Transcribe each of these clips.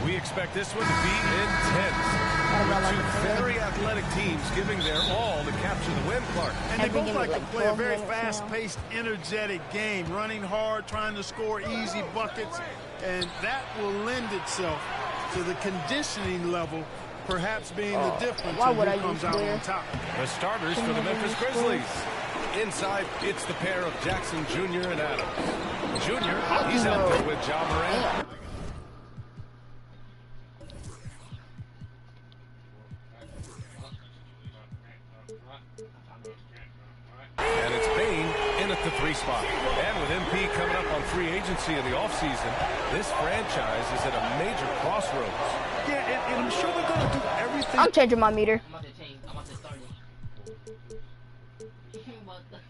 We expect this one to be intense. With two very athletic teams giving their all to capture the win, Clark. And they both like to play a very fast-paced, energetic game, running hard, trying to score easy buckets, and that will lend itself to the conditioning level perhaps being the difference in who comes out on top. The starters for the Memphis Grizzlies. Inside, it's the pair of Jackson Jr. and Adams. Jr., he's out there with Ja Morant. And it's Bain in at the 3 spot. And with MP coming up on free agency in the offseason, this franchise is at a major crossroads. Yeah, and I'm sure they're going to do everything. I'm changing my meter.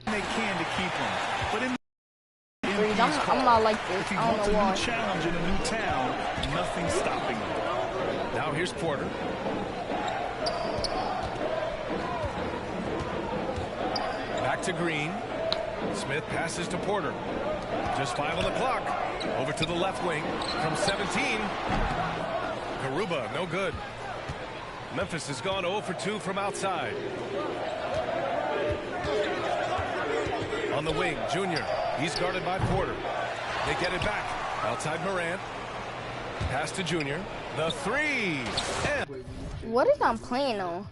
They can to keep him. But in I'm not like this. if he I don't wants know a why. new challenge in a new town, nothing's stopping him. Now here's Porter. Back to Green. Smith passes to Porter. Just 5 on the clock. Over to the left wing from 17. Garuba, no good. Memphis has gone 0 for 2 from outside. On the wing, Junior. He's guarded by Porter. They get it back. Outside Morant. Pass to Junior. The 3. And What is I'm playing on?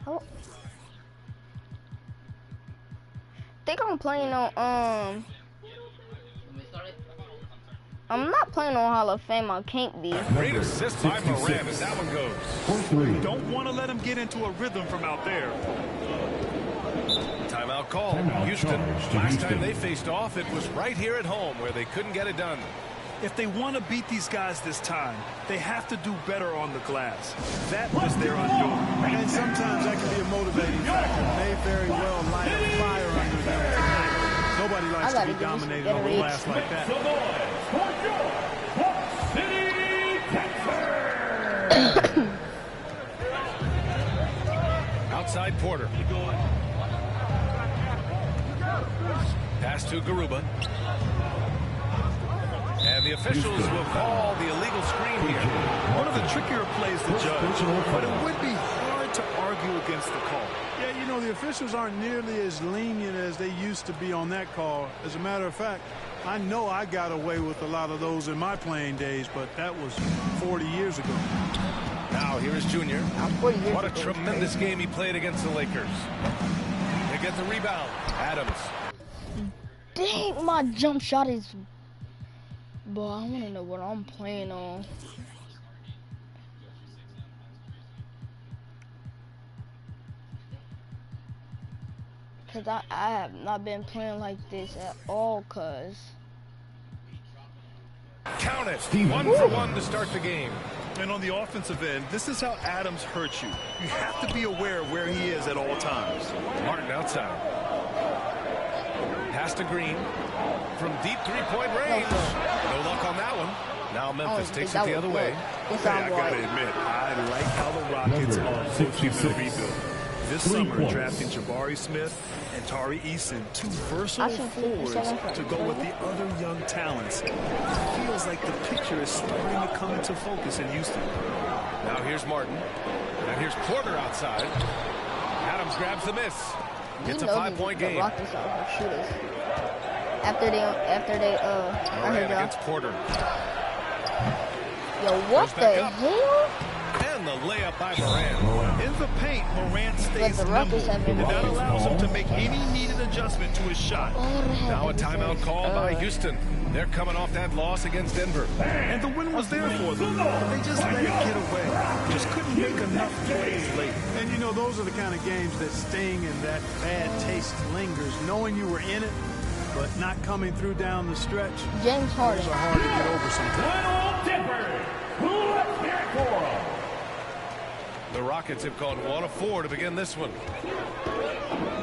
Oh. Think I'm playing on I'm not playing on Hall of Fame. I can't be. great assist by Morant as that one goes. Don't want to let him get into a rhythm from out there. Timeout call. Houston. Last time they faced off, it was right here at home where they couldn't get it done. If they want to beat these guys this time, they have to do better on the glass. That was their undoing. And sometimes that can be a motivating factor. May very well light a fire under them. Nobody likes to be dominated on the glass like that. Outside Porter. Pass to Garuba. And the officials will call the illegal screen here. One of the trickier plays to judge, but it would be hard to argue against the call. Yeah, you know, the officials aren't nearly as lenient as they used to be on that call. As a matter of fact, I know I got away with a lot of those in my playing days, but that was 40 years ago. Now here is Junior. What a tremendous game he played against the Lakers. They get the rebound. Adams. Dang, my jump shot is... Boy, I want to know what I'm playing on. Because I have not been playing like this at all, cuz. Count it. 1 for 1 to start the game. And on the offensive end, this is how Adams hurts you. You have to be aware of where he is at all times. Martin outside. Pass to Green. From deep three-point range. No luck on that one. Now Memphis takes it the other way. Okay, I gotta admit, I like how the Rockets are approaching the rebuild. This summer, drafting Jabari Smith and Tari Eason, 2 versatile forwards to go with the other young talents. It feels like the picture is starting to come into focus in Houston. Now here's Martin. And here's Porter outside. Adams grabs the miss. It's a 5-point game. After they Morant against Porter. Yo, what the hell? And the layup by Morant. In the paint, Morant stays nimble, and that allows him to make any needed adjustment to his shot. Now a timeout called by Houston. They're coming off that loss against Denver. And the win was there for them, but they just let it get away. Just couldn't make enough plays late. And you know, those are the kind of games that sting and that bad taste lingers. Knowing you were in it, but not coming through down the stretch. James Harden. Those are hard to get over sometimes. The Rockets have gone 1 of 4 to begin this one.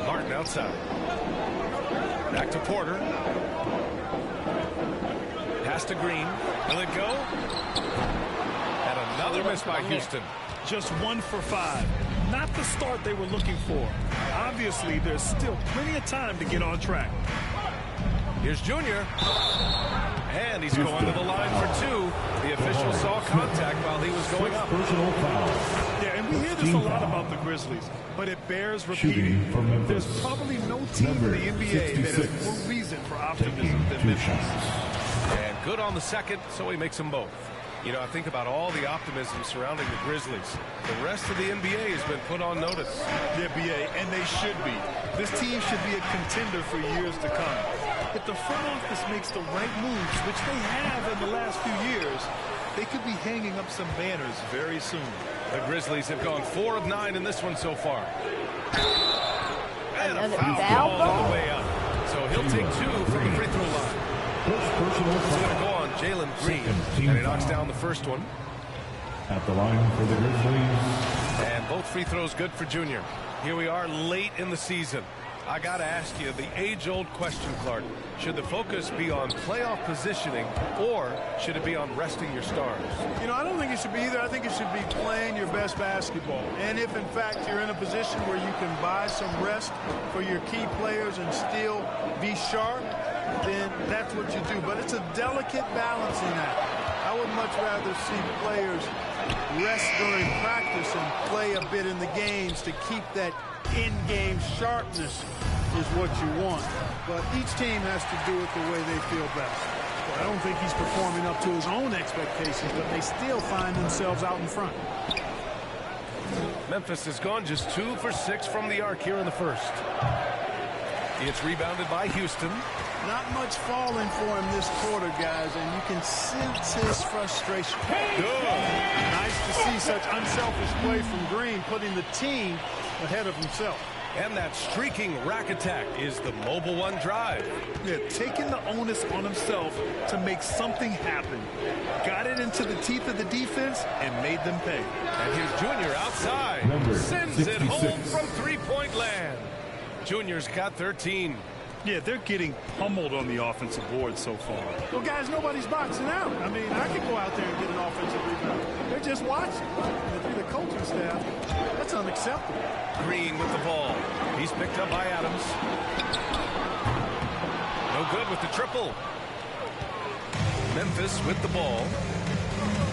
Martin outside. Back to Porter. Pass to Green. Will it go? And another miss by Houston. Just 1 for 5. Not the start they were looking for. Obviously, there's still plenty of time to get on track. Here's Junior. And he's going to the line for two. The official saw contact while he was going up. Personal foul. Yeah, and we hear this a lot about the Grizzlies, but it bears repeating. There's probably no team in the NBA that has more reason for optimism than Memphis. And good on the second, so he makes them both. You know, I think about all the optimism surrounding the Grizzlies. The rest of the NBA has been put on notice. The NBA, and they should be. This team should be a contender for years to come. If the front office makes the right moves, which they have in the last few years, they could be hanging up some banners very soon. The Grizzlies have gone 4 of 9 in this one so far. And a foul ball all the way up. So he'll take 2 from the free throw line. It's going to go on Jalen Green, and he knocks down the first one. At the line for the Grizzlies. And both free throws good for Junior. Here we are late in the season. I got to ask you the age-old question, Clark. Should the focus be on playoff positioning, or should it be on resting your stars? You know, I don't think it should be either. I think it should be playing your best basketball. And if, in fact, you're in a position where you can buy some rest for your key players and still be sharp, then that's what you do. But it's a delicate balancing act. I would much rather see players rest during practice and play a bit in the games to keep that in-game sharpness is what you want. But each team has to do it the way they feel best. Well, I don't think he's performing up to his own expectations, but they still find themselves out in front. Memphis has gone just 2 for 6 from the arc here in the first. It's rebounded by Houston. Not much falling for him this quarter, guys, and you can sense his frustration. Good. Nice to see such unselfish play from Green, putting the team ahead of himself. And that streaking rack attack is the mobile one drive. Yeah, taking the onus on himself to make something happen. Got it into the teeth of the defense and made them pay. And here's Junior outside. Sends 66. It home from three-point land. Junior's got 13. Yeah, they're getting pummeled on the offensive board so far. Well, guys, nobody's boxing out. I mean, I could go out there and get an offensive rebound. They're just watching. And if you're the coaching staff, that's unacceptable. Green with the ball. He's picked up by Adams. No good with the triple. Memphis with the ball.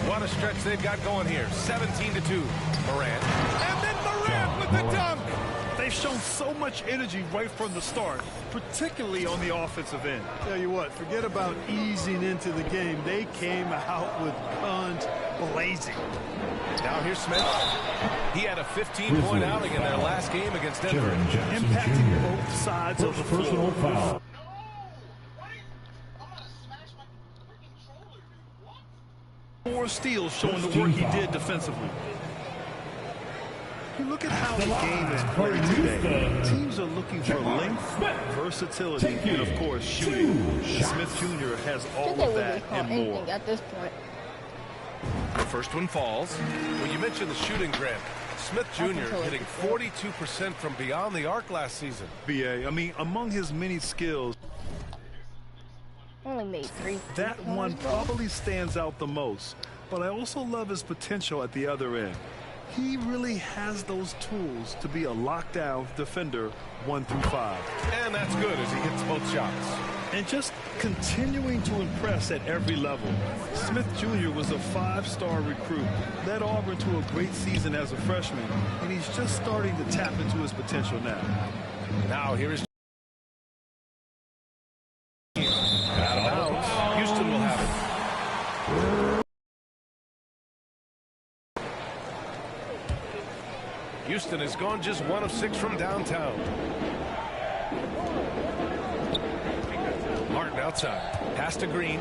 What a stretch they've got going here. 17-2. Morant. And then Morant with the dunk. They've shown so much energy right from the start, particularly on the offensive end. Tell you what, forget about easing into the game. They came out with guns blazing. Now here's Smith. He had a 15-point outing in their last game against Denver. Impacting both sides of the personal floor. foul. 4 steals showing the work he did defensively. You look at how the game is played today. Teams are looking for length, versatility, and, of course, shooting. And Smith Jr. has all of that and more. At this point. The first one falls. When you mentioned the shooting, Grant, Smith Jr. hitting 42% from beyond the arc last season. BA, I mean, among his many skills, Only made 3. that one probably stands out the most. But I also love his potential at the other end. He really has those tools to be a lockdown defender 1 through 5. And that's good as he hits both shots. And just continuing to impress at every level. Smith Jr. was a 5-star recruit, led Auburn to a great season as a freshman, and he's just starting to tap into his potential now. Now here is out of bounds. Houston will have it. Houston has gone just 1 of 6 from downtown. Martin outside. Pass to Green.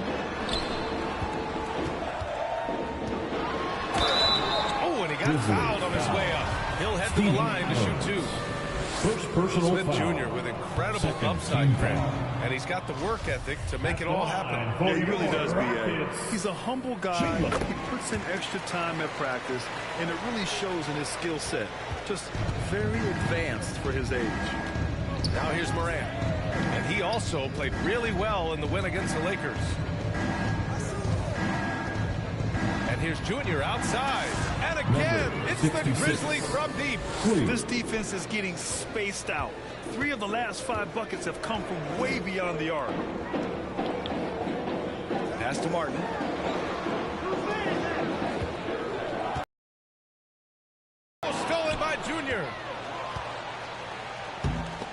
Oh, and he got fouled on his way up. He'll head to the line to shoot 2. First personal Smith Jr. with incredible upside, Grant. And he's got the work ethic to make it all happen. Yeah, he really does, B.A. He's a humble guy. He puts in extra time at practice, and it really shows in his skill set. Just very advanced for his age. Now here's Morant. And he also played really well in the win against the Lakers. And here's Junior outside. And again, it's the Grizzlies from deep. This defense is getting spaced out. 3 of the last 5 buckets have come from way beyond the arc. Pass to Martin. Stolen by Junior.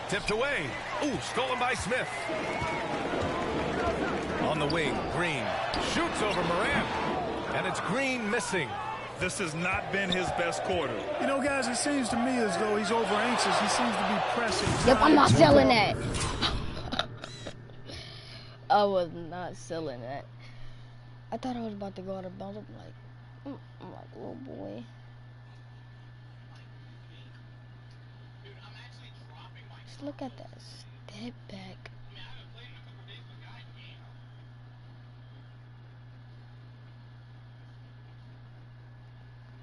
Tipped away. Ooh, stolen by Smith. On the wing, Green shoots over Moran. And it's Green missing. This has not been his best quarter. You know, guys, it seems to me as though he's over anxious. He seems to be pressing. Yep, I'm not selling that. I was not selling that. I thought I was about to go out of bounds. I'm like, oh boy. Just look at that step back.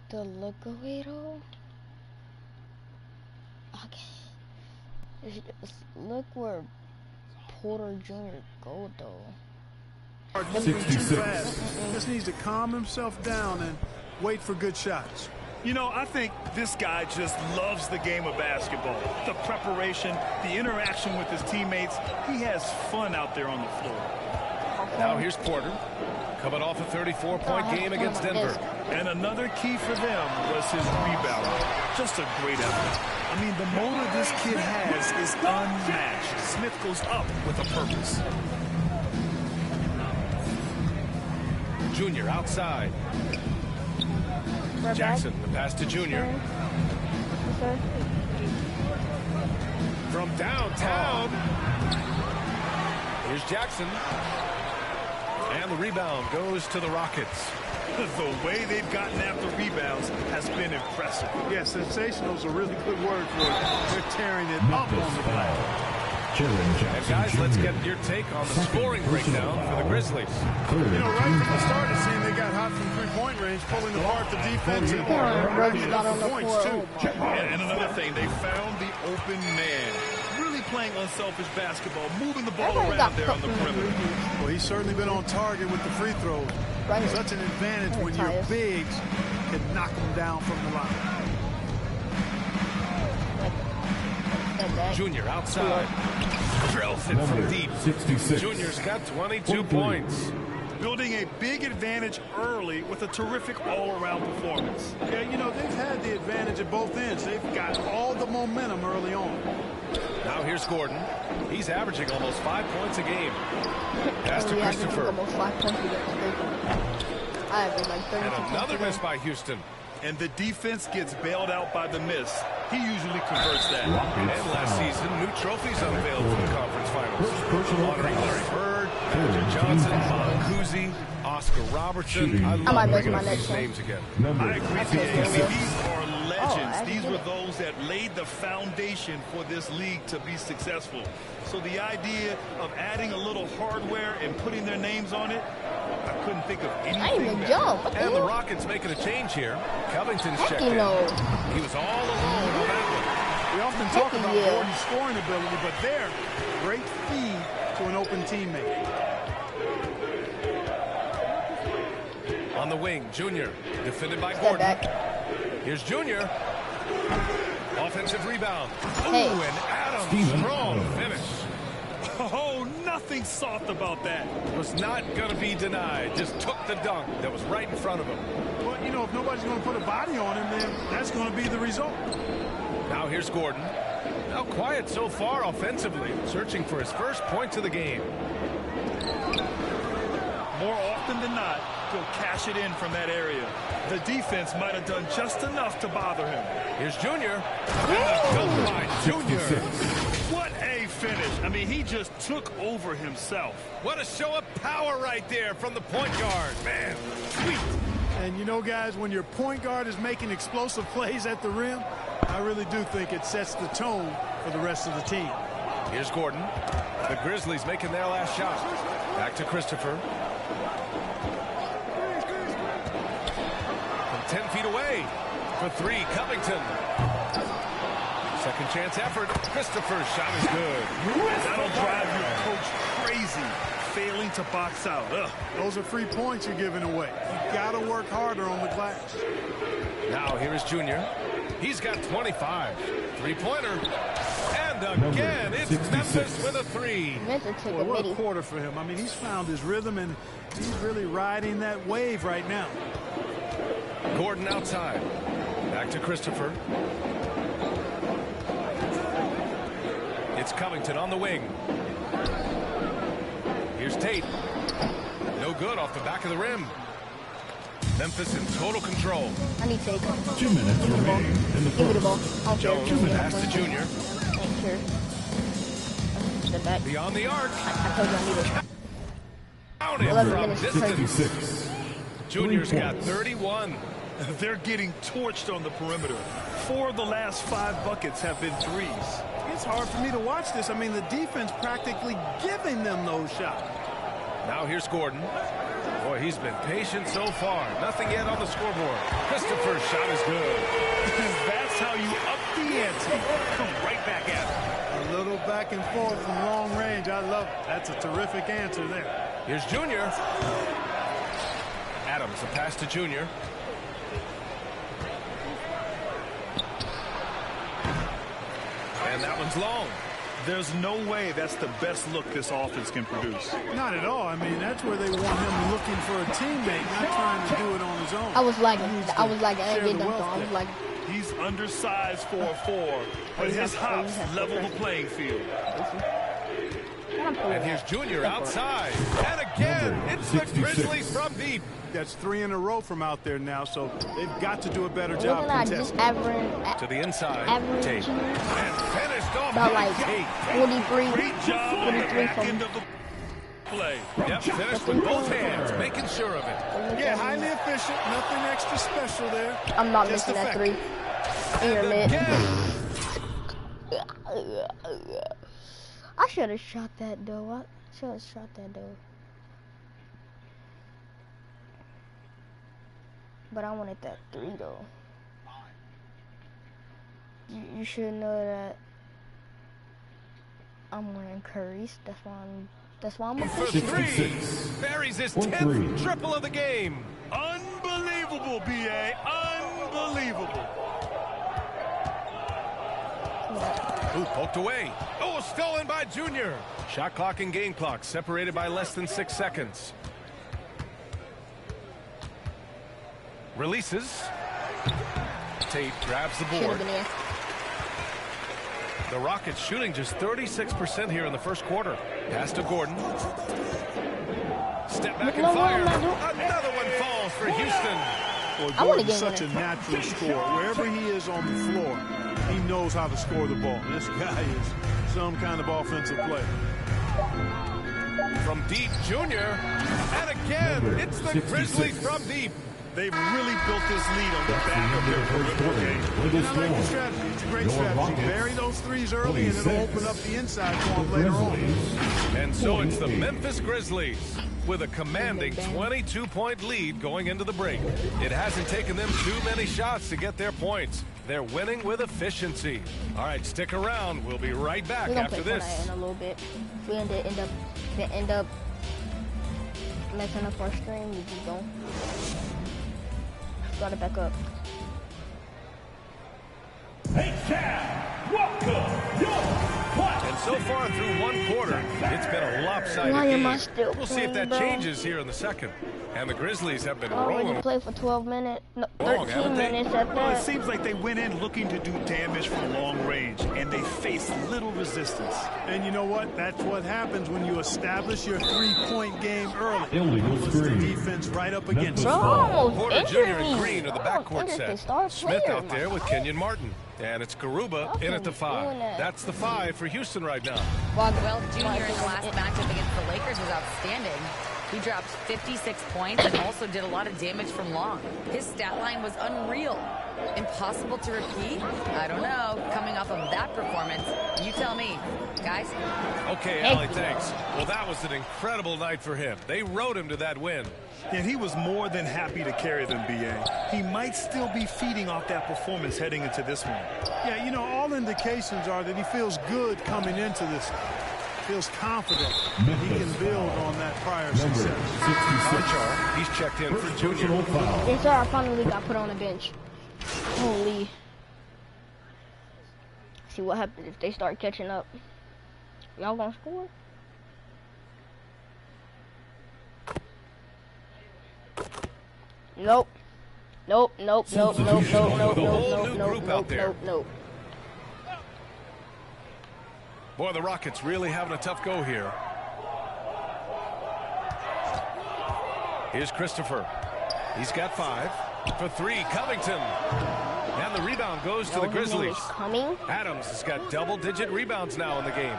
The look away though. Okay. Just look where Porter Jr. go though. Moving too fast. Just needs to calm himself down and wait for good shots. You know, I think this guy just loves the game of basketball. The preparation, the interaction with his teammates. He has fun out there on the floor. Now here's Porter. Coming off a 34-point game against Denver. And another key for them was his rebound. Just a great effort. I mean, the motor this kid has is unmatched. Smith goes up with a purpose. Junior outside. Jackson, the pass to Junior. From downtown. Here's Jackson. And the rebound goes to the Rockets. The way they've gotten after rebounds has been impressive. Yeah, sensational is a really good word for it. They're tearing it up on the glass. And guys, let's get your take on the scoring breakdown for the Grizzlies. You know, right from the start, it seemed they got hot from three-point range, pulling apart the defense and running up the points, too. And another thing, they found the open man. Really playing unselfish basketball, moving the ball around there on the perimeter. Well, he's certainly been on target with the free throws. Such an advantage when your bigs can knock them down from the line. Junior outside. Drills it from deep. 66. Junior's got 22 points. Building a big advantage early with a terrific all-around performance. Yeah, you know, they've had the advantage at both ends. They've got all the momentum early on. Now here's Gordon. He's averaging almost 5 points a game. Pass to Christopher. Almost 5 points a game. I average like 32 And another miss by Houston. And the defense gets bailed out by the miss. He usually converts that. And last season, new trophies unveiled for the conference finals. Honoring Larry Bird, Magic Johnson, Bob Cousy, Oscar Robertson. I love bringing up these names again. I agree with you. I mean, these are legends. These were those that laid the foundation for this league to be successful. So the idea of adding a little hardware and putting their names on it, I couldn't think of anything. I even jump. And the Rockets making a change here. Covington's checked in. He was all alone on that one. We often talk about Gordon's scoring ability, but there, great feed to an open teammate. On the wing, Junior, defended by Gordon. Here's Junior. Offensive rebound. Ooh, and Adams, strong finish. Oh, nothing soft about that. Was not going to be denied. Just took the dunk that was right in front of him. Well, you know, if nobody's going to put a body on him, then that's going to be the result. Now here's Gordon. Now quiet so far offensively, searching for his first points of the game. More often than not, he'll cash it in from that area. The defense might have done just enough to bother him. Here's Junior. And by Junior. What a finish. I mean, he just took over himself. What a show of power right there from the point guard. Man, sweet. And you know, guys, when your point guard is making explosive plays at the rim, I really do think it sets the tone for the rest of the team. Here's Gordon. The Grizzlies making their last shot. Back to Christopher. From 10 feet away. For three, Covington. Second chance effort. Christopher's shot is good. That'll drive your coach crazy, failing to box out. Ugh. Those are free points you're giving away. You got to work harder on the glass. Now here is Junior. He's got 25. Three-pointer. And And again, it's 66. Memphis with a three. Memphis took Boy, a what a midi. quarter for him. I mean, he's found his rhythm, and he's really riding that wave right now. Gordon outside. Back to Christopher. It's Covington on the wing. Here's Tate. No good off the back of the rim. Memphis in total control. I need Tate. 2 minutes remaining in the Give me the ball. first. I don't care. Jones pass to Junior. Ain't care. The back. Beyond the arc. I told you I needed. Count him 11 from minutes. distance. 56. Junior's 3 got points. 31. They're getting torched on the perimeter. 4 of the last 5 buckets have been threes. It's hard for me to watch this. I mean, the defense practically giving them those shots. Now here's Gordon. Boy, he's been patient so far. Nothing yet on the scoreboard. Christopher's shot is good. That's how you up the ante. Come right back at it. A little back and forth from long range. I love it. That's a terrific answer there. Here's Junior. Adams, a pass to Junior. And that one's long. There's no way that's the best look this offense can produce. Not at all. I mean, that's where they want him looking for a teammate, not trying to do it on his own. I was lagging. He needs I to was lagging. I ain't share getting the dunked wealth on. I was there. lagging. He's undersized for a 4, but his hops level the playing field. And here's Junior outside. And again, it's the 66. Grizzlies from deep. That's 3 in a row from out there now, so they've got to do a better Wasn't job I just contesting. To the inside. average Tate. And finished off about by like Tate. 43, Great job on the 43 back from end of the play. Yep, finished with both hands, making sure of it. Yeah, highly efficient. Nothing extra special there. I'm not Just missing that effective. 3 in your mid. Again. I should have shot that though. I should have shot that though. But I wanted that 3 though. You should know that I'm wearing curries. That's why I'm a For fish. 3. 66. Buries his For 10th three. triple of the game. Unbelievable, B.A. Unbelievable. Ooh, poked away. Oh, stolen by Junior. Shot clock and game clock separated by less than 6 seconds. Releases. Tate grabs the Should have board. been there. The Rockets shooting just 36% here in the first quarter. Pass to Gordon. Step back and No, fire. I'm not doing- Another one falls for Houston. Well, I wanna Gordon's get such a winner. natural scorer. Wherever he is on the floor, he knows how to score the ball. This guy is some kind of offensive player. From deep, Junior. And again, Number it's the 66. Grizzlies from deep. They've really built this lead on the That's the back of end their of the first perimeter quarter. game. With And the I like the score. strategy. It's a great Your strategy. Rockets, Bury those threes early, and it'll 26. open up the inside for The him later on. Grizzlies. And so it's the 48. Memphis Grizzlies with a commanding 22-point lead going into the break. It hasn't taken them too many shots to get their points. They're winning with efficiency. All right, stick around. We'll be right back We're gonna after play this. Fortnite in a little bit. If we end up messing up our stream, we just don't start it back up. And so far through one quarter, it's been a lopsided Why am I game. still We'll see if that playing, bro? changes here in the second. And the Grizzlies have been I already rolling. played for 12 minutes, no, Long, 13 haven't they? minutes at Well, it that. seems like they went in looking to do damage from long range, and they faced little resistance. And you know what? That's what happens when you establish your three-point game early. Illegal Puts the screen. defense right up against Bro, it. I almost Porter Jr. injured and me. Green are the I backcourt almost injured the set. star Smith player, out there with my Kenyon Martin. And it's Garuba in at the How can you 5. doing that? That's the 5 for Houston right now. God. Well, Junior in the last matchup against the Lakers was outstanding. He dropped 56 points and also did a lot of damage from long. His stat line was unreal. Impossible to repeat? I don't know. Coming off of that performance, you tell me. Guys? Okay, Allie, thanks. Well, that was an incredible night for him. They rode him to that win. And he was more than happy to carry them, B.A. He might still be feeding off that performance heading into this one. Yeah, you know, all indications are that he feels good coming into this. Feels confident he can build on that prior Number success. 66. Conchar, he's checked in for Junior. Personal foul. Yes, sir, I finally got put on the bench. Holy. See what happens if they start catching up. Y'all gonna score? Nope. Nope, nope, nope, nope, nope, nope, nope, nope, nope, nope, nope. Boy, the Rockets really having a tough go here. Here's Christopher. He's got 5 for 3. Covington. And the rebound goes to the Grizzlies. Adams has got double-digit rebounds now in the game.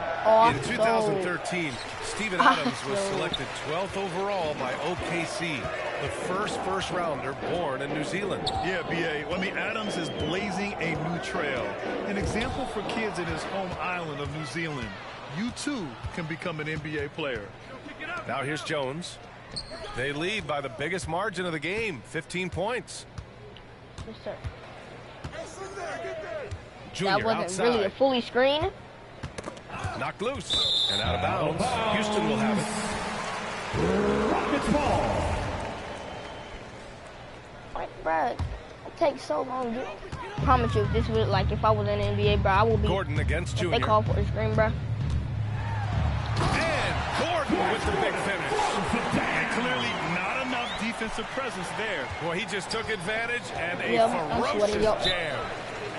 In 2013, Steven Adams was selected 12th overall by OKC, the first rounder born in New Zealand. Yeah, B.A. I mean, Adams is blazing a new trail. An example for kids in his home island of New Zealand. You, too, can become an NBA player. Now here's Jones. They lead by the biggest margin of the game, 15 points. Yes, sir. Junior that wasn't outside. Really a fully screen. Knocked loose and out of bounds. Houston will have it. Rockets ball. Like, bro, it takes so long. I promise you, if this was like if I was in the NBA, bro, I would be. Gordon against Junior. They call for a screen, bro. And Gordon with the big finish. And clearly not enough defensive presence there. Well, he just took advantage and a ferocious jam.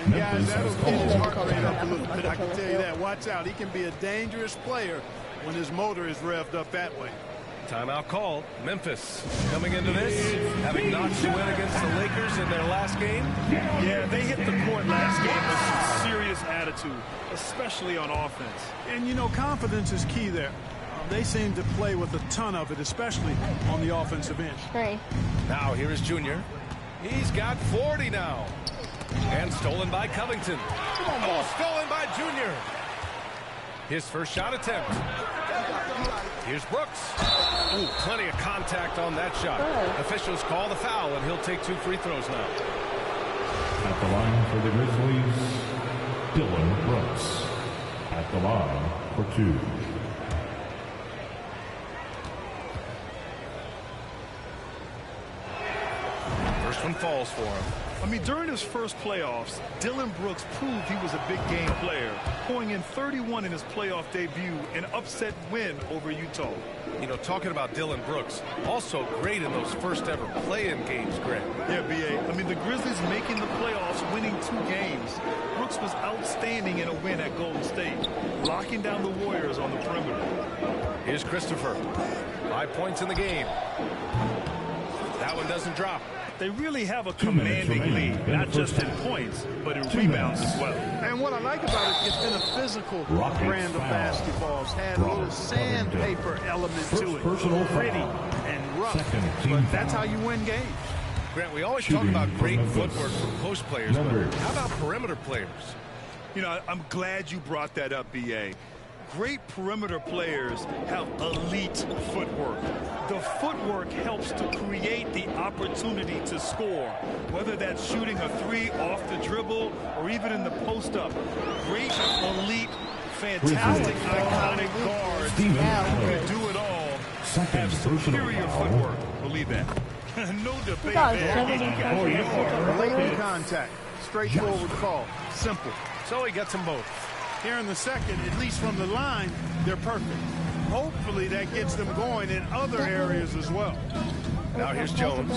And guys, that'll get his heart rate up a little bit. I can tell you that. Watch out. He can be a dangerous player when his motor is revved up that way. Timeout called. Memphis coming into this, having notched a win against the Lakers in their last game. Yeah, they hit the court last game with some serious attitude, especially on offense. And, you know, confidence is key there. They seem to play with a ton of it, especially on the offensive end. Screen. Now here is Junior. He's got 40 now. And stolen by Covington. Oh, stolen by Junior. His first shot attempt. Here's Brooks. Ooh, plenty of contact on that shot. Officials call the foul, and he'll take 2 free throws now. At the line for the Grizzlies, Dylan Brooks. At the line for 2. First one falls for him. I mean, during his first playoffs, Dylan Brooks proved he was a big game player, going in 31 in his playoff debut, an upset win over Utah. You know, talking about Dylan Brooks, also great in those first ever play-in games, Greg. Yeah, B.A. I mean, the Grizzlies making the playoffs, winning 2 games. Brooks was outstanding in a win at Golden State, locking down the Warriors on the perimeter. Here's Christopher. 5 points in the game. That one doesn't drop. They really have a commanding lead, not just in points, but in rebounds as well. And what I like about it, it's been a physical brand of basketball. It's had a little sandpaper element to it. Pretty and rough. But that's how you win games. Grant, we always talk about great footwork from post players, but how about perimeter players? You know, I'm glad you brought that up, B.A. Great perimeter players have elite footwork. The footwork helps to create the opportunity to score, whether that's shooting a 3 off the dribble or even in the post-up. Great, elite, fantastic, iconic guards who can do it all, have superior footwork. Believe that. No debate there. Blatant contact. Straightforward call. Simple. So he gets them both. Here in the second, at least from the line, they're perfect. Hopefully that gets them going in other areas as well. Now here's Jones.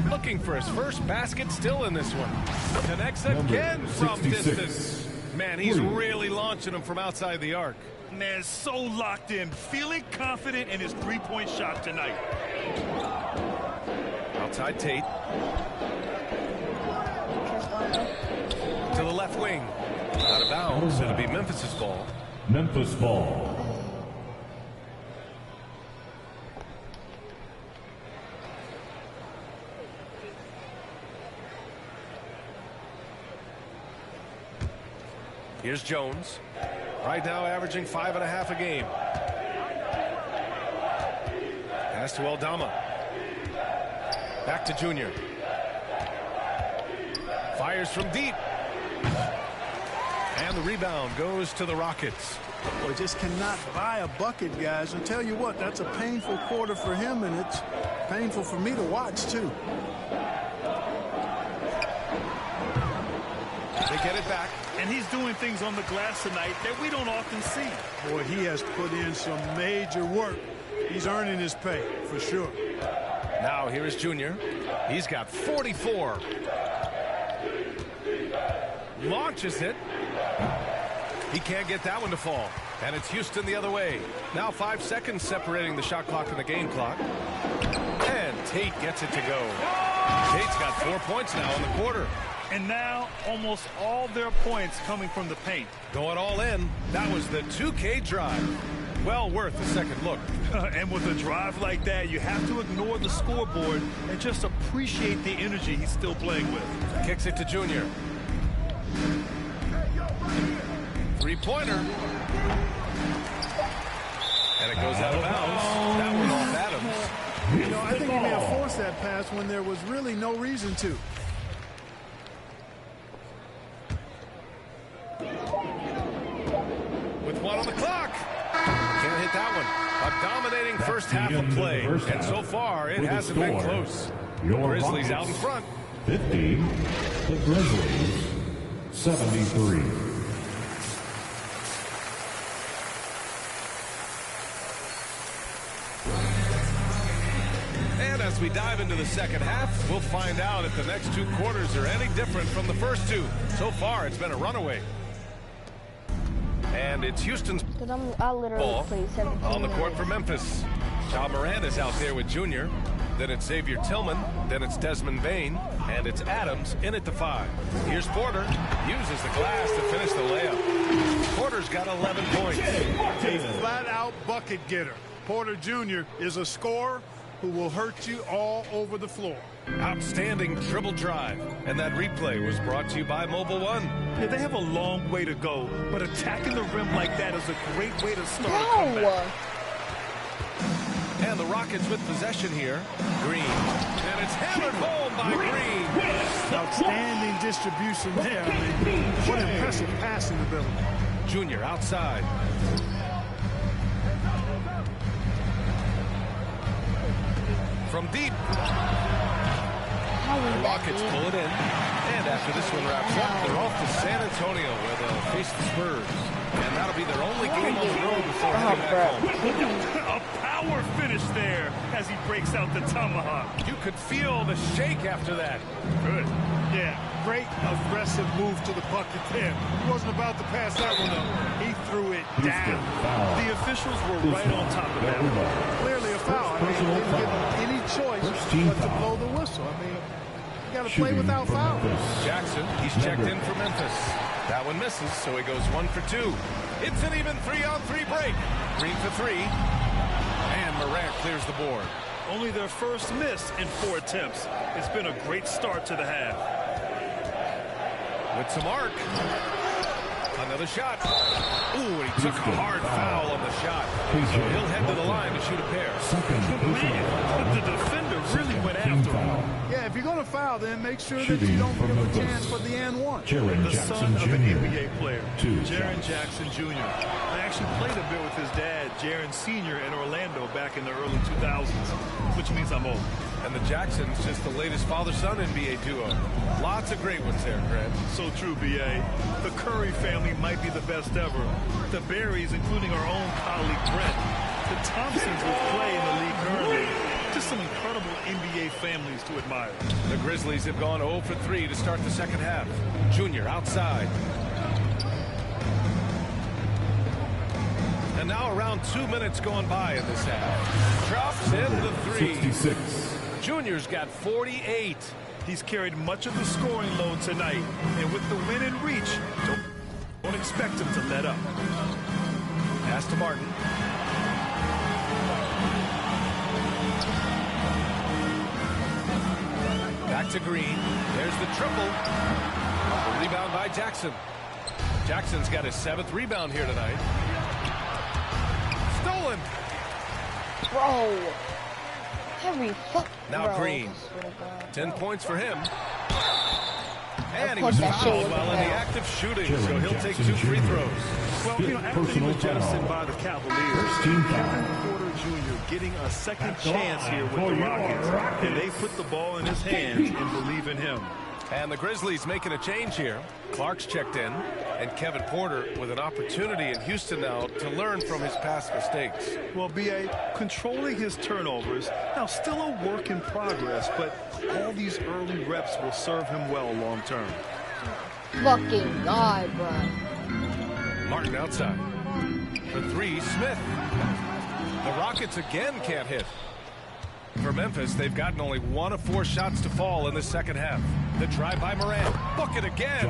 Looking for his first basket, still in this one. Connects again from distance. Man, he's really launching them from outside the arc. Man, so locked in, feeling confident in his three-point shot tonight. Outside Tate. To the left wing. Out of bounds. It'll be Memphis's ball. Memphis ball. Here's Jones. Right now averaging 5.5 a game. Pass to Aldama. Back to Junior. Fires from deep. And the rebound goes to the Rockets. Boy, just cannot buy a bucket, guys. And tell you what, that's a painful quarter for him, and it's painful for me to watch, too. They get it back. And he's doing things on the glass tonight that we don't often see. Boy, he has put in some major work. He's earning his pay, for sure. Now here is Junior. He's got 44. Launches it. He can't get that one to fall. And it's Houston the other way. Now 5 seconds separating the shot clock and the game clock. And Tate gets it to go. Tate's got 4 points now in the quarter. And now almost all their points coming from the paint. Going all in. That was the 2K drive. Well worth a second look. And with a drive like that, you have to ignore the scoreboard and just appreciate the energy he's still playing with. Kicks it to Junior. Three-pointer. And it goes out of bounds. That one off Adams. You know, I think he may have forced that pass when there was really no reason to. With one on the clock. Can't hit that one. A dominating first half of play. And so far, it hasn't been close. The Grizzlies out in front. 50. The Grizzlies 73. And as we dive into the second half, we'll find out if the next 2 quarters are any different from the first 2. So far, it's been a runaway. And it's Houston's I literally ball played 17 on the court minutes. for Memphis. Ja Morant is out there with Junior. Then it's Xavier Tillman. Then it's Desmond Bain. And it's Adams in at the 5. Here's Porter. Uses the glass to finish the layup. Porter's got 11 points. A flat-out bucket getter. Porter Jr. is a scorer who will hurt you all over the floor. Outstanding dribble drive. And that replay was brought to you by Mobile One. Yeah, they have a long way to go, but attacking the rim like that is a great way to start a No! comeback. And the Rockets with possession here. Green. And it's hammered home by Green. Outstanding distribution there. I mean, what impressive passing ability. Junior outside. From deep. The Rockets pull it in. And after this one wraps up, they're off to San Antonio where they'll face the Spurs. And that'll be their only game on the road before heading back home. A power finish there as he breaks out the tomahawk. You could feel the shake after that. Good. Yeah, great aggressive move to the bucket there. He wasn't about to pass that one up. He threw it down. The officials were right on top of that one. Clearly a foul. I mean, he didn't give him any choice but to blow the whistle. I mean, you got to play without foul. Jackson, he's checked in for Memphis. That one misses, so he goes 1 for 2. It's an even 3-on-3 break. Green for 3. And Morant clears the board. Only their first miss in 4 attempts. It's been a great start to the half. With some arc. Another shot. Ooh, he took a hard foul on the shot. So he'll head to the line to shoot a pair. Man, the defender really went after him. Yeah, if you're going to foul, then make sure that you don't give him a chance for the and one. The son of an NBA player, Two Jaren Jackson Jr. I actually played a bit with his dad, Jaren Sr. in Orlando back in the early 2000s, which means I'm old. And the Jacksons, just the latest father-son NBA duo. Lots of great ones there, Grant. So true, B.A. The Curry family might be the best ever. The Berries, including our own colleague Brett. The Thompsons will play in the league currently. Just some incredible NBA families to admire. The Grizzlies have gone 0 for 3 to start the second half. Junior outside. And now around 2 minutes gone by in this half. Drops in the 3. 66. Junior's got 48. He's carried much of the scoring load tonight. And with the win in reach, don't expect him to let up. Pass to Martin. Back to Green. There's the triple. The rebound by Jackson. Jackson's got his 7th rebound here tonight. Stolen. Bro. Every fuck. Now bro. Green. 10 points for him. And he Of was course that shit fouled was while in the foul. act of shooting, so he'll take 2 free throws. Well, you know, after he was jettisoned by the Cavaliers, Kevin Porter Jr. getting a second chance here with the Rockets. And they put the ball in his hands and believe in him. And the Grizzlies making a change here. Clark's checked in, and Kevin Porter with an opportunity in Houston now to learn from his past mistakes. Well, B.A. controlling his turnovers, now still a work in progress, but all these early reps will serve him well long term. Fucking God, bro. Martin outside. For three, Smith. The Rockets again can't hit. For Memphis, they've gotten only 1 of 4 shots to fall in the second half. The drive by Morant. Bucket again.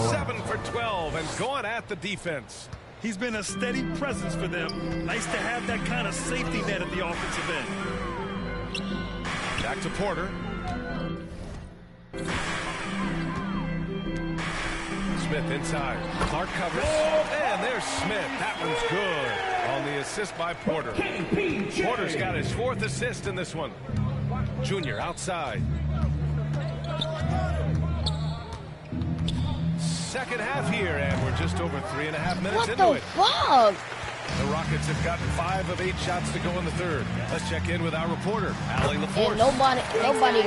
7 for 12 and going at the defense. He's been a steady presence for them. Nice to have that kind of safety net at the offensive end. Back to Porter. Smith inside. Clark covers. And there's Smith. That one's good on the assist by Porter. Porter's got his 4th assist in this one. Junior outside. Second half here, and we're just over 3.5 minutes into it. What the fuck? The Rockets have gotten 5 of 8 shots to go in the third. Let's check in with our reporter, Allie LaForce. Nobody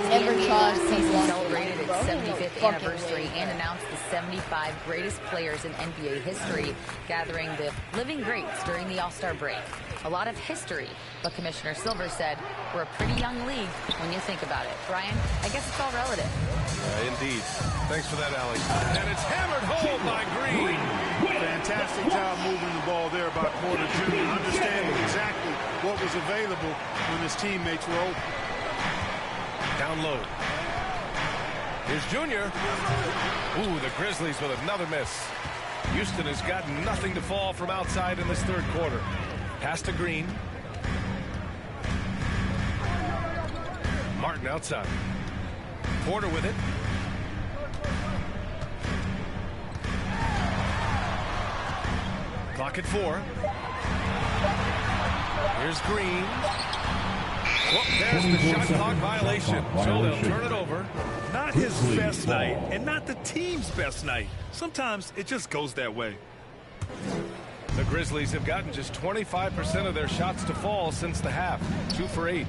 never tries to celebrated its 75th anniversary and announced the 75 greatest players in NBA history, gathering the living greats during the All-Star break. A lot of history, but Commissioner Silver said we're a pretty young league when you think about it. Brian, I guess it's all relative. Indeed. Thanks for that, Allie. And it's hammered home by Green. Fantastic job moving the ball there by Porter Jr. Understanding exactly what was available when his teammates were open. Down low. Here's Junior. Ooh, the Grizzlies with another miss. Houston has got nothing to fall from outside in this third quarter. Pass to Green. Martin outside. Porter with it. Clock at 4. Here's Green. Well, there's the shot clock violation. So they'll turn it over. Not his best night, and not the team's best night. Sometimes it just goes that way. The Grizzlies have gotten just 25% of their shots to fall since the half. 2 for 8.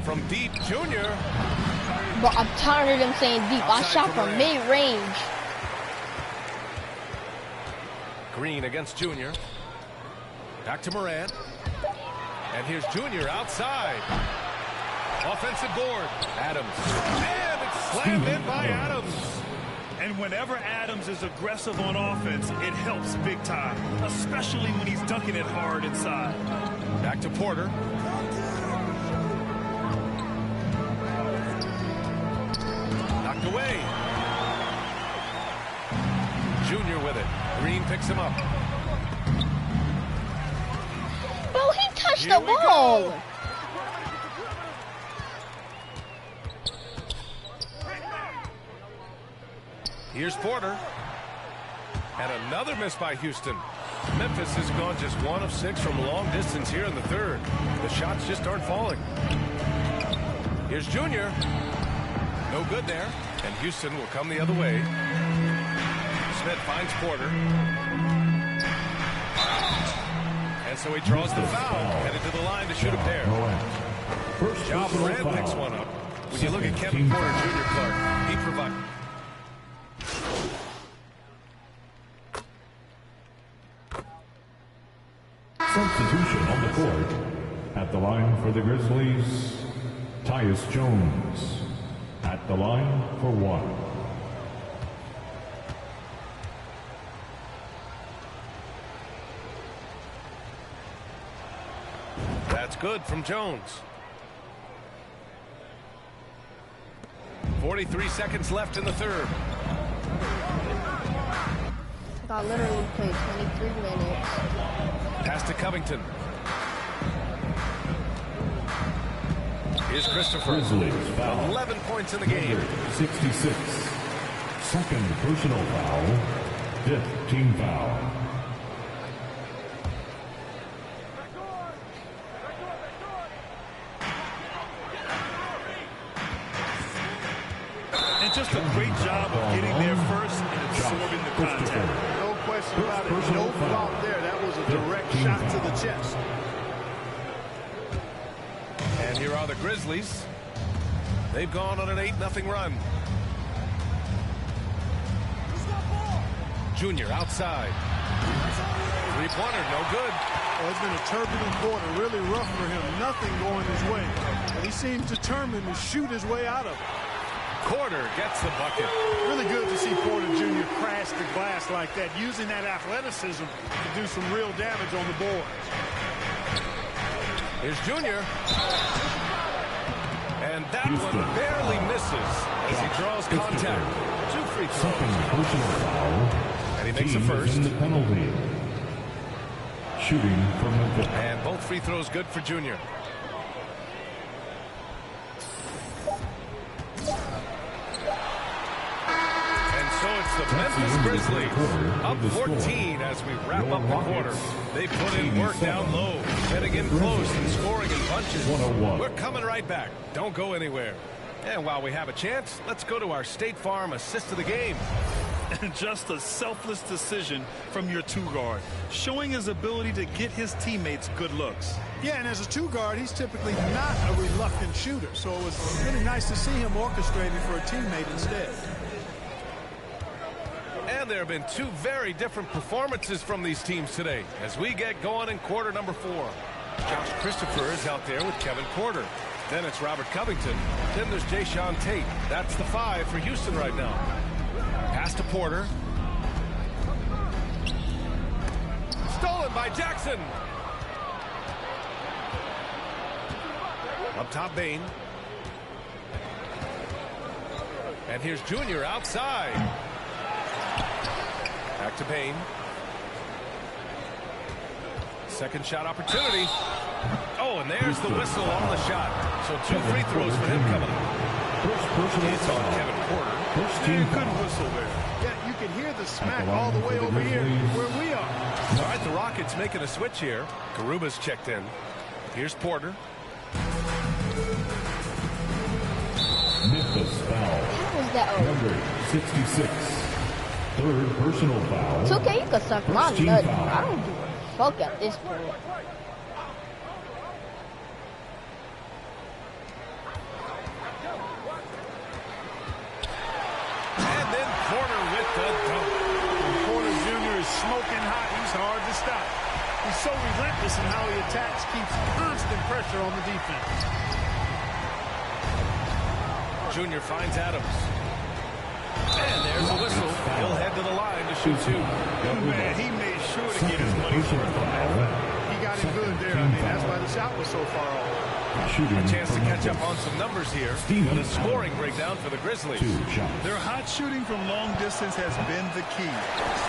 From deep, Junior. But I'm tired of them saying deep. I shot from mid-range. Green against Junior. Back to Morant. And here's Junior outside. Offensive board. Adams. And it's slammed in by Adams. And whenever Adams is aggressive on offense, it helps big time, especially when he's dunking it hard inside. Back to Porter. Knocked away. Junior with it. Green picks him up. Bro, he touched the ball. Go. Here's Porter. And another miss by Houston. Memphis has gone just 1 of 6 from long distance here in the third. The shots just aren't falling. Here's Junior. No good there. And Houston will come the other way. Smith finds Porter. And so he draws the foul. Headed to the line to shoot a pair. Ja Morant picks one up. When you look at Kevin Porter Jr., Clark, he provides. Substitution on the court. At the line for the Grizzlies, Tyus Jones. At the line for 1. That's good from Jones. 43 seconds left in the third. I literally played 23 minutes. Pass to Covington. Here's Christopher. Grizzlies foul. 11 points in the game. 66. Second personal foul. 5th team foul. And just a great job of getting there first and absorbing the contact. No question about it. No fault there. That was a direct shot to the chest. And here are the Grizzlies. They've gone on an 8-0 run. Junior outside. Three-pointer, no good. Well, it's been a turbulent quarter, really rough for him. Nothing going his way. And he seems determined to shoot his way out of it. Porter gets the bucket. Really good to see Porter Jr. crash the glass like that, using that athleticism to do some real damage on the board. Here's Junior. And that one barely misses as he draws contact. 2 free throws. Personal foul. And he makes the first. The penalty. Shooting from Memphis. And both free throws good for Junior. And so it's the Memphis Grizzlies up 14 as we wrap up the quarter. They put in work down low, getting in close and scoring in bunches. We're coming right back. Don't go anywhere. And while we have a chance, let's go to our State Farm assist of the game. Just a selfless decision from your 2-guard, showing his ability to get his teammates good looks. Yeah, and as a 2-guard, he's typically not a reluctant shooter, so it was really nice to see him orchestrating for a teammate instead. And there have been 2 very different performances from these teams today as we get going in quarter number 4. Josh Christopher is out there with Kevin Porter. Then it's Robert Covington. Then there's Jayshawn Tate. That's the 5 for Houston right now. Pass to Porter. Stolen by Jackson. Up top, Bain. And here's Junior outside. Back to Bain. Second shot opportunity. Oh, and there's the whistle on the shot. So 2 free throws for him coming up. It's on Kevin Porter. Good whistle there. Yeah, you can hear the smack all the way over here where we are. All right, the Rockets making a switch here. Garuba's checked in. Here's Porter. Memphis foul. How was that over? Number 66. Third personal foul. It's okay, you can suck my Team nut. foul. I don't give a fuck at this point. And then Porter with the dunk. When Porter Jr. is smoking hot, he's hard to stop. He's so relentless in how he attacks, keeps constant pressure on the defense. Junior finds Adams. And there's a whistle. He'll head to the line to shoot 2. Man, he made sure to get his money's worth on that. He got him good there. I mean, that's why the shot was so far off. Shooting A chance to from catch up Memphis. on some numbers here. Stevens. With a scoring breakdown for the Grizzlies. 2 shots. Their hot shooting from long distance has been the key.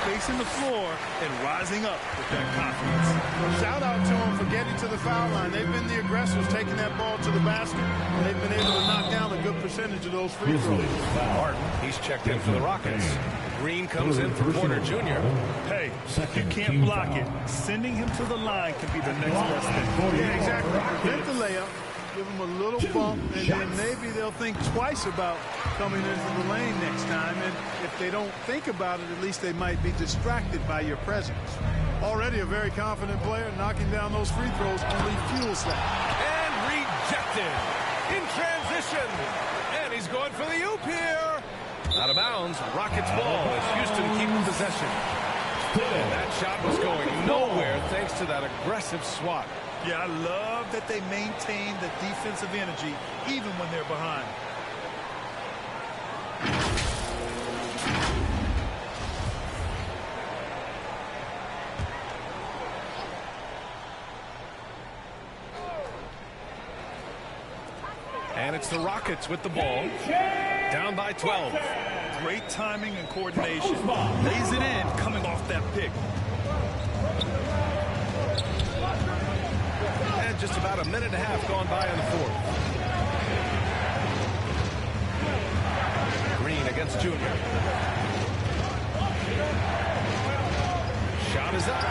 Spacing the floor and rising up with that confidence. Well, shout out to them for getting to the foul line. They've been the aggressors, taking that ball to the basket. And they've been able to knock down a good percentage of those free throws. Grizzlies foul. Martin, he's checked in for the Rockets. Green comes in for Porter Jr. Hey, Second you team can't block foul. it. Sending him to the line can be the next best thing. Yeah, exactly. Prevent the layup, give them a little bump, and then maybe they'll think twice about coming into the lane next time. And if they don't think about it, at least they might be distracted by your presence. Already a very confident player, knocking down those free throws only fuels that. And rejected in transition. And he's going for the oop here. Out of bounds, Rockets ball as Houston keeping possession. And that shot was going nowhere thanks to that aggressive swat. Yeah, I love that they maintain the defensive energy even when they're behind. And it's the Rockets with the ball. Down by 12. Great timing and coordination. Lays it in coming off that pick. And just about a minute and a half gone by in the fourth. Green against Junior. Shot is up.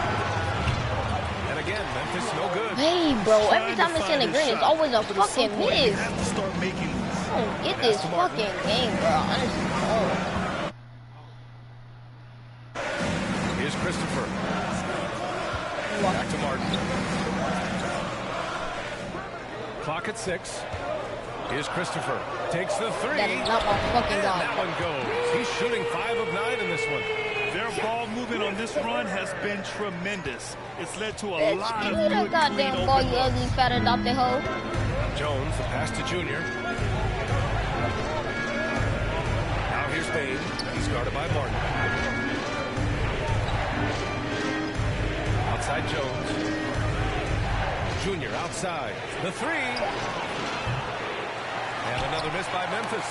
And again, Memphis no good. Hey, bro, every time it's in the green, it's always a fucking miss. Have to start making I don't get this fucking game, bro. Honestly, Here's Christopher. Back to Martin. Clock at 6. Here's Christopher. Takes the three. That is not my fucking And guy. that one goes. He's shooting 5 of 9 in this one. Their ball movement on this run has been tremendous. It's led to a Bitch, lot give of me the good, goddamn clean ball, open you looks. ugly fat adopted hoe. Jones, the pass to Junior. Now here's Payne. He's guarded by Martin. Outside Jones. Junior outside. The three. And another miss by Memphis.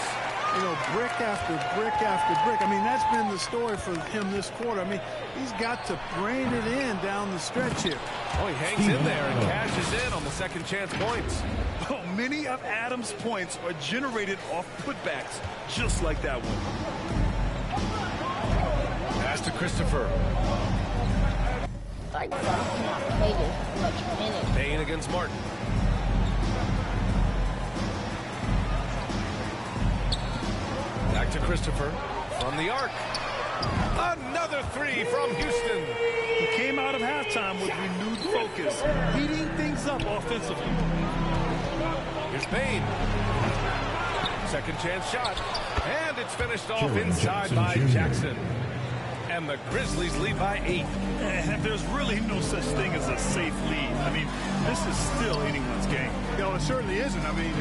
You know, brick after brick after brick. I mean, that's been the story for him this quarter. I mean, he's got to rein it in down the stretch here. Oh, he hangs in there and cashes in on the second chance points. Oh, many of Adams' points are generated off putbacks, just like that one. Pass to Christopher. Like, bro, I cannot play this much minutes. Payne against Martin. Back to Christopher from the arc. Another three from Houston. He came out of halftime with renewed focus, heating things up offensively. Here's Payne. Second chance shot. And it's finished off inside by Jackson. And the Grizzlies lead by 8. And there's really no such thing as a safe lead. I mean, this is still anyone's game. No, it certainly isn't. I mean,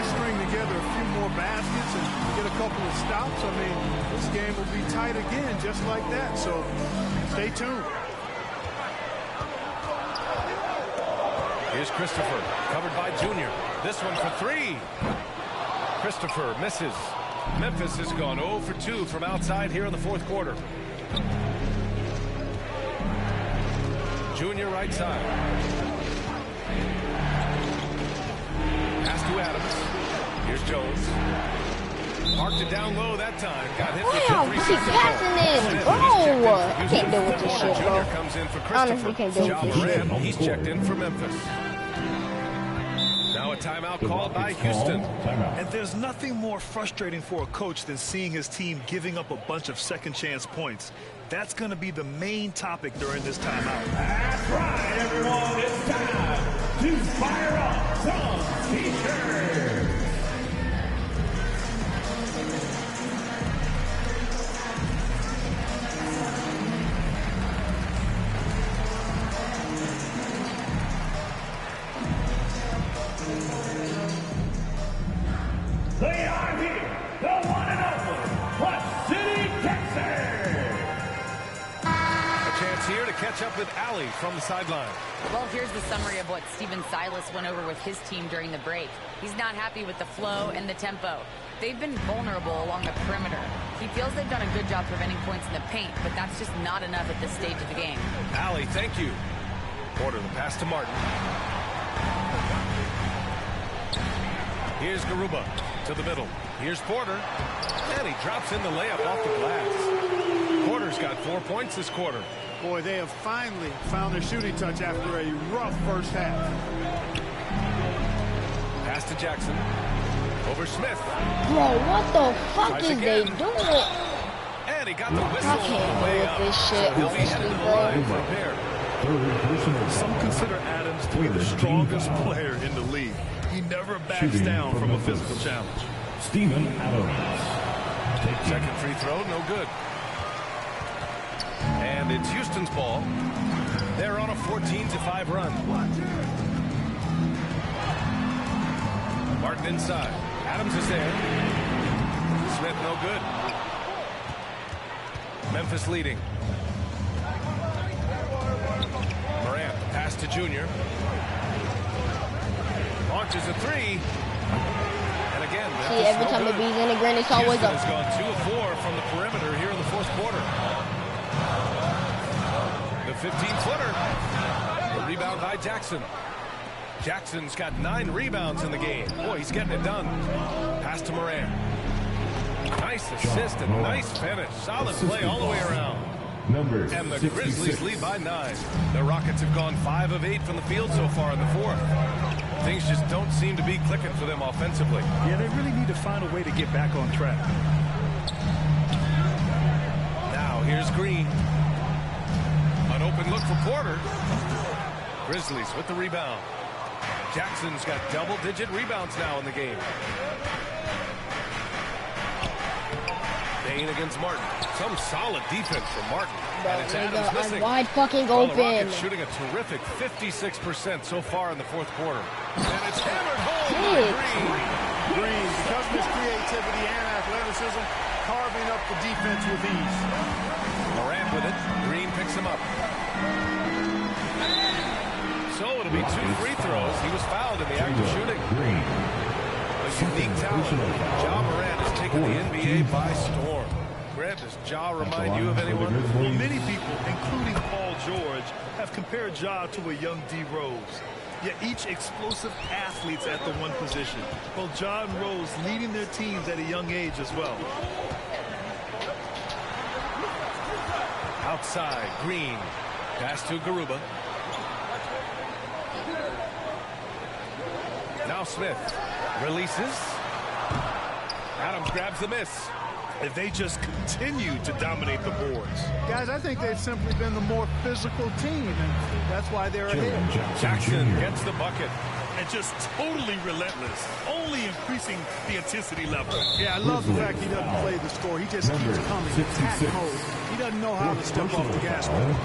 string together a few more baskets and get a couple of stops. I mean, this game will be tight again, just like that. So stay tuned. Here's Christopher, covered by Junior. This one for 3. Christopher misses. Memphis has gone 0 for 2 from outside here in the fourth quarter. Junior right side. Pass to Adams. Here's Jones. Parked it down low that time. Got hit with Damn, the keep 3-second passing ball. this, bro. He's I checked in can't for deal with this shit, Junior bro. comes in for Honestly, Christopher. can't deal with Ja this shit. Morant, he's checked in for Memphis. Now a timeout called by Houston. And there's nothing more frustrating for a coach than seeing his team giving up a bunch of second chance points. That's going to be the main topic during this timeout. That's right, everyone. It's time to fire up some T-shirts. They are here, the one and only Clutch City, Texas. A chance here to catch up with Allie from the sideline. Well, here's the summary of what Steven Silas went over with his team during the break. He's not happy with the flow and the tempo. They've been vulnerable along the perimeter. He feels they've done a good job preventing points in the paint, but that's just not enough at this stage of the game. Allie, thank you. Porter, the pass to Martin. Here's Garuba to the middle. Here's Porter. And he drops in the layup off the glass. Porter's got 4 points this quarter. Boy, they have finally found their shooting touch after a rough first half. Pass to Jackson. Over Smith. Bro, what the fuck Tries is they again. doing? And he got the whistle I on can't the way deal up. with this shit, So he'll be headed to the honestly, line bro. for a pair. Third personal Some foul. consider Adams to be the strongest player in the league. He never backs Shooting down for from a Memphis. physical challenge. Steven Adams. Taking Second free throw, no good. And it's Houston's ball. They're on a 14-5 run. Martin inside. Adams is there. Smith no good. Memphis leading. Morant pass to Jr. Launches a three. And again, See, every time the B's in the green, it's always Houston up. has gone 2 of 4 from the perimeter here in the fourth quarter. The 15-footer. The rebound by Jackson. Jackson's got 9 rebounds in the game. Boy, he's getting it done. Pass to Moran. Nice assist and nice finish. Solid play all the way around. And the Grizzlies lead by 9. The Rockets have gone 5 of 8 from the field so far in the fourth. Things just don't seem to be clicking for them offensively. Yeah, they really need to find a way to get back on track. Now here's Green. An open look for Porter. Grizzlies with the rebound. Jackson's got double-digit rebounds now in the game. Bain against Martin. Some solid defense from Martin. And it's Adams missing. Wide fucking Well, the open. Rockets shooting a terrific 56% so far in the fourth quarter. And it's hammered home by Green. Green, because of his creativity and athleticism, carving up the defense with ease. Morant with it. Green picks him up. So it'll be 2 free throws. He was fouled in the act of shooting. A unique talent. Ja Morant has taken the NBA by storm. Grant, does Ja remind you of anyone? Well, many people, including Paul George, have compared Ja to a young D. Rose. Yet each explosive athletes at the one position. Well, Ja and Rose leading their teams at a young age as well. Outside, Green. Pass to Garuba. Now Smith releases. Adams grabs the miss. If they just continue to dominate the boards. Guys, I think they've simply been the more physical team, and that's why they're ahead. Jackson gets the bucket. And just totally relentless, only increasing the intensity level. Yeah, I love the fact he doesn't play the score. He just keeps coming. Attack mode. He doesn't know how to step off the gas pedal.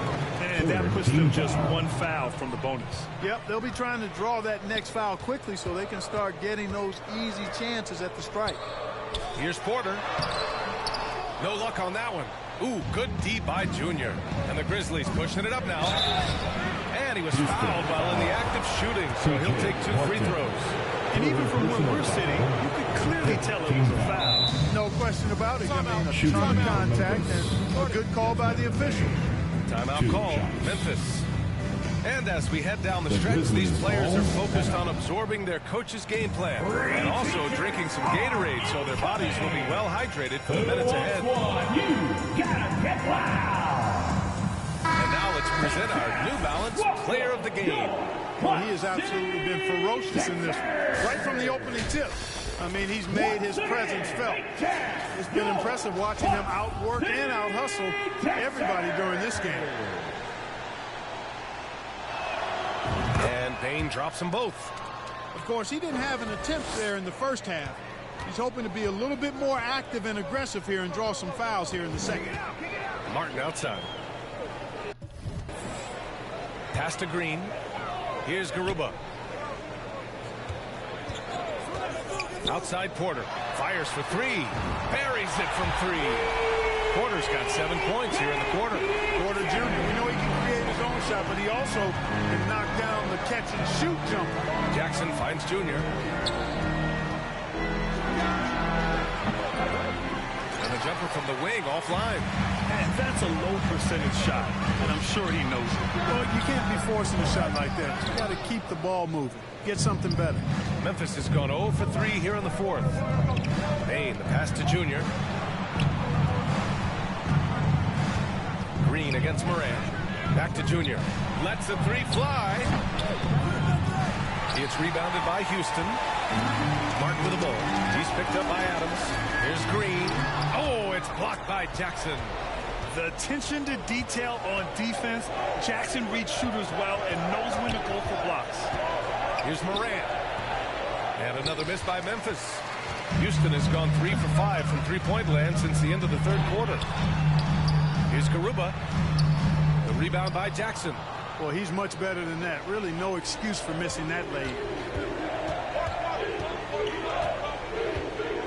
And that puts them just 1 foul from the bonus. Yep, they'll be trying to draw that next foul quickly so they can start getting those easy chances at the strike. Here's Porter. No luck on that one. Ooh, good D by Jr. And the Grizzlies pushing it up now. And he was fouled while in the act of shooting, so he'll take 2 free throws. And even from where we're sitting, you could clearly tell it was a foul. No question about it. I mean, a ton of contact and a good call by the official. Timeout call, Memphis. And as we head down the stretch, these players are focused on absorbing their coach's game plan and also drinking some Gatorade so their bodies will be well hydrated for the minutes ahead. And now let's present our New Balance Player of the Game. Well, he has absolutely been ferocious in this one. Right from the opening tip. I mean, he's made his presence felt. It's been impressive watching him outwork and out-hustle everybody during this game. And Payne drops them both. Of course, he didn't have an attempt there in the first half. He's hoping to be a little bit more active and aggressive here and draw some fouls here in the second. Martin outside. Pass to Green. Here's Garuba. Outside Porter. Fires for 3. Buries it from 3. Porter's got 7 points here in the quarter. Porter Jr., we know he can create his own shot, but he also can knock down the catch-and-shoot jumper. Jackson finds Jr. And the jumper from the wing offline. And that's a low percentage shot, and I'm sure he knows it. Well, you can't be forcing a shot like that. You got to keep the ball moving. Get something better. Memphis has gone 0 for 3 here in the fourth. Payne, the pass to Jr. Green against Moran. Back to Jr. Lets the 3 fly. It's rebounded by Houston. Martin with the ball. He's picked up by Adams. Here's Green. Oh, it's blocked by Jackson. The attention to detail on defense. Jackson reads shooters well and knows when to go for blocks. Here's Moran. And another miss by Memphis. Houston has gone 3 for 5 from three-point land since the end of the third quarter. Here's Garuba. The rebound by Jackson. Well, he's much better than that. Really no excuse for missing that lay.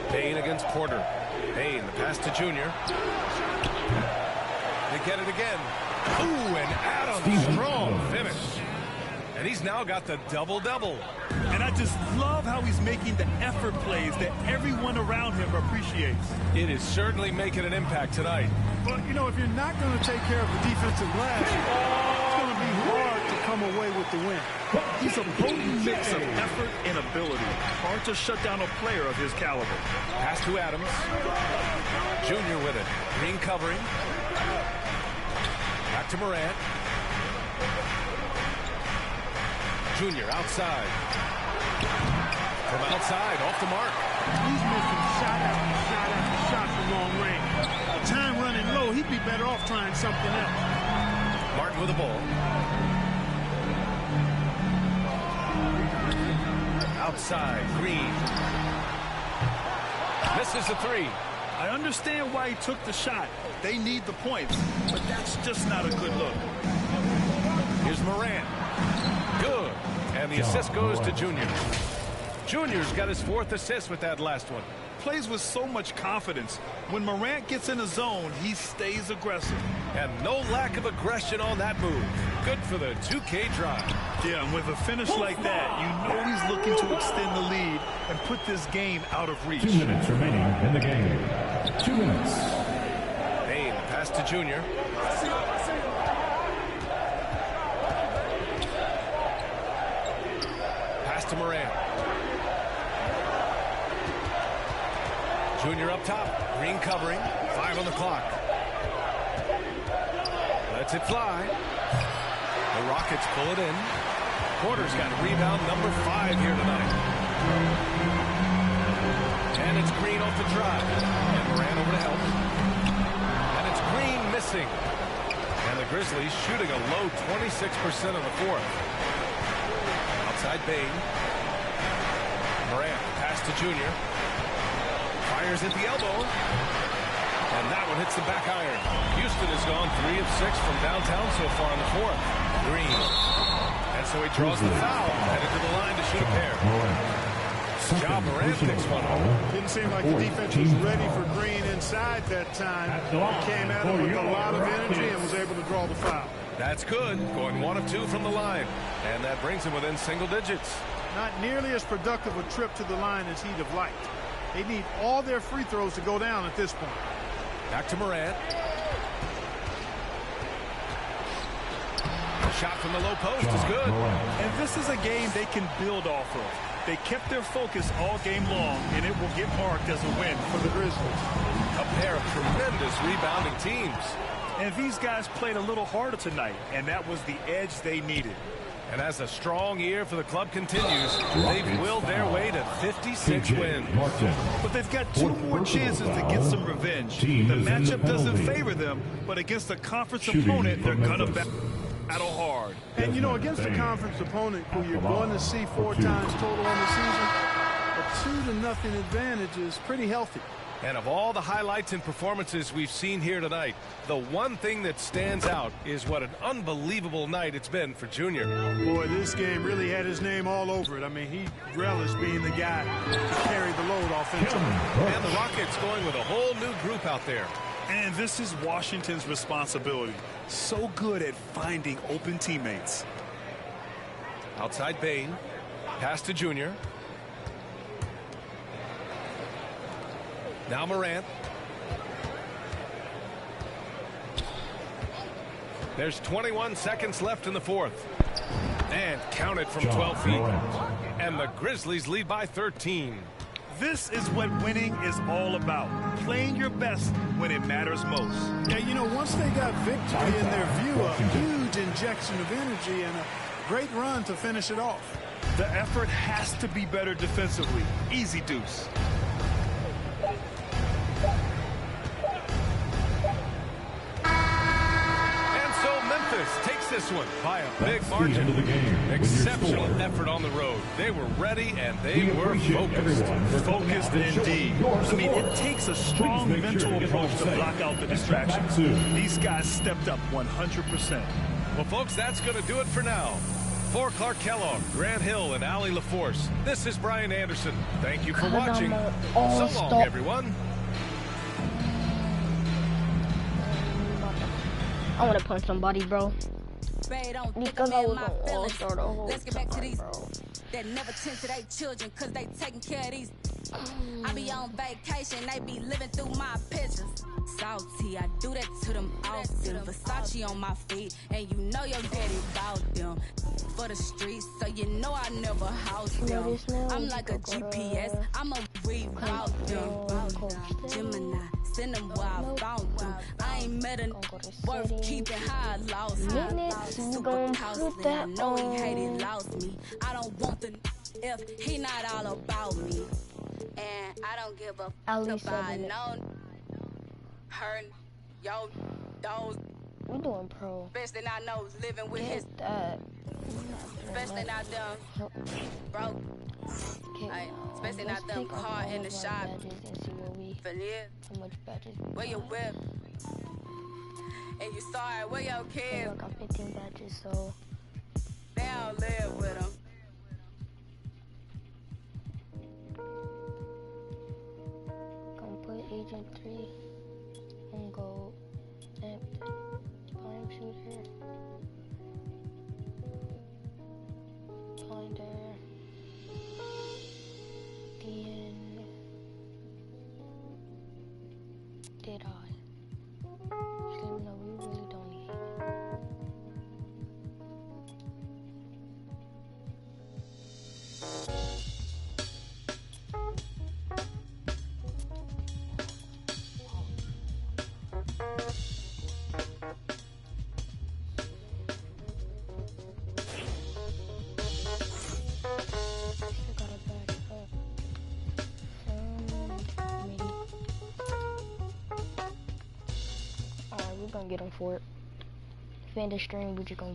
Payne against Porter. Payne, the pass to Jr. They get it again. Ooh, and Adams, strong finish. And he's now got the double-double. And I just love how he's making the effort plays that everyone around him appreciates. It is certainly making an impact tonight. But, you know, if you're not going to take care of the defensive glass, it's going to be hard to come away with the win. He's a potent mix of effort and ability. Hard to shut down a player of his caliber. Pass to Adams. Junior with it. Green covering. Back to Morant. Junior outside. From outside, off the mark. He's missing shot after shot after shot from long range. Time running low, he'd be better off trying something else. Martin with the ball. Outside, Green. Misses the three. I understand why he took the shot. They need the points, but that's just not a good look. Here's Morant. Good. And the assist goes to Junior. Junior's got his 4th assist with that last one. Plays with so much confidence. When Morant gets in a zone, he stays aggressive. And no lack of aggression on that move. Good for the 2K drive. Yeah, and with a finish like that, you know he's looking to extend the lead and put this game out of reach. 2 minutes remaining in the game. 2 minutes. Bain, pass to Junior. Pass to Morant. Junior up top. Green covering. 5 on the clock. Lets it fly. The Rockets pull it in. Porter's got rebound number 5 here tonight. And it's Green off the drive. And Morant over to help. And it's Green missing. And the Grizzlies shooting a low 26% of the 4th. Outside Bain. Morant, pass to Junior. Fires at the elbow. And that one hits the back iron. Houston has gone 3 of 6 from downtown so far in the 4th. Green. And so he draws the foul. Headed to the line to shoot a pair. Ja Morant picks one home. Didn't seem like the defense was ready for Green inside that time. He came at him with a lot of energy and was able to draw the foul. That's good. Going 1 of 2 from the line. And that brings him within single digits. Not nearly as productive a trip to the line as he'd have liked. They need all their free throws to go down at this point. Back to Morant. Shot from the low post is good. And this is a game they can build off of. They kept their focus all game long, and it will get marked as a win for the Grizzlies. A pair of tremendous rebounding teams. And these guys played a little harder tonight, and that was the edge they needed. And as a strong year for the club continues, they've willed their way to 56 wins. But they've got 2 more chances to get some revenge. The matchup doesn't favor them, but against a conference opponent, they're going to battle hard. And, you know, against a conference opponent who you're going to see 4 times total on the season, a 2-0 advantage is pretty healthy. And of all the highlights and performances we've seen here tonight, the one thing that stands out is what an unbelievable night it's been for Junior. Boy, this game really had his name all over it. I mean, he relished being the guy to carry the load offensively. And the Rockets going with a whole new group out there. And this is Washington's responsibility. So good at finding open teammates. Outside Bain. Pass to Junior. Now Morant. There's 21 seconds left in the 4th. And count it from 12 feet. And the Grizzlies lead by 13. This is what winning is all about. Playing your best when it matters most. Yeah, you know, once they got victory in their view, a huge injection of energy and a great run to finish it off. The effort has to be better defensively. Easy deuce. Takes this one by a big margin. Exceptional effort on the road. They were ready and they were focused. Focused indeed. I mean, it takes a strong mental approach to block out the distractions. These guys stepped up 100%. Well, folks, that's going to do it for now. For Clark Kellogg, Grant Hill, and Allie LaForce, this is Brian Anderson. Thank you for watching. So long, everyone. I want to punch somebody, bro. babe, don't think Because I'm I in was my on feelings. All-Star the whole Let's get back to time, these bro. that never tend to their children, cause they taking care of these. I be on vacation, they be living through my pictures. Salty, I do that to them often. Versace on my feet, and you know your daddy bout them. For the streets, so you know I never house them. I'm like a GPS, I'ma reroute them. Gemini, send them where I found them. I ain't met a worth keeping how I lost me. Super costly, I know he hated, lost me. I don't want the if he not all about me. And I don't give a fuck about no her, yo, those. We doing pro. Best thing I know is living with his. Best thing I done, broke. Best thing I done caught in the shop. How much badges? Where your whip? And you saw it, where your kids? I got 15 badges, so they don't live with them. Gonna put Agent 3 and go empty. Prime shooter. Finder. DN. Did I? Even though we really don't need it. We're gonna get him for it. If in the stream, we're just gonna